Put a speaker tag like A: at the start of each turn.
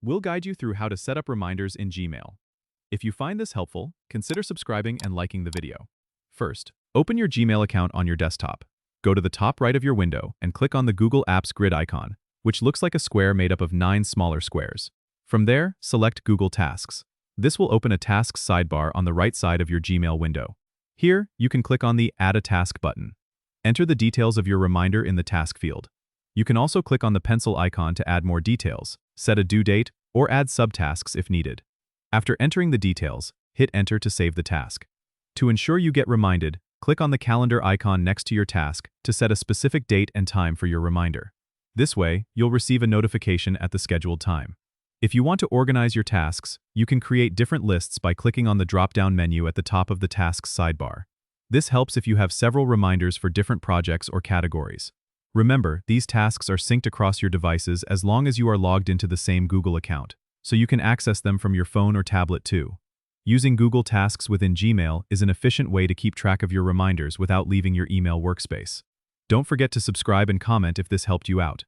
A: we'll guide you through how to set up reminders in Gmail. If you find this helpful, consider subscribing and liking the video. First, open your Gmail account on your desktop. Go to the top right of your window and click on the Google Apps grid icon, which looks like a square made up of 9 smaller squares. From there, select Google Tasks. This will open a Tasks sidebar on the right side of your Gmail window. Here, you can click on the Add a Task button. Enter the details of your reminder in the task field. You can also click on the pencil icon to add more details, set a due date, or add subtasks if needed. After entering the details, hit Enter to save the task. To ensure you get reminded, click on the calendar icon next to your task to set a specific date and time for your reminder. This way, you'll receive a notification at the scheduled time. If you want to organize your tasks, you can create different lists by clicking on the drop-down menu at the top of the Tasks sidebar. This helps if you have several reminders for different projects or categories. Remember, these tasks are synced across your devices as long as you are logged into the same Google account, so you can access them from your phone or tablet too. Using Google Tasks within Gmail is an efficient way to keep track of your reminders without leaving your email workspace. Don't forget to subscribe and comment if this helped you out.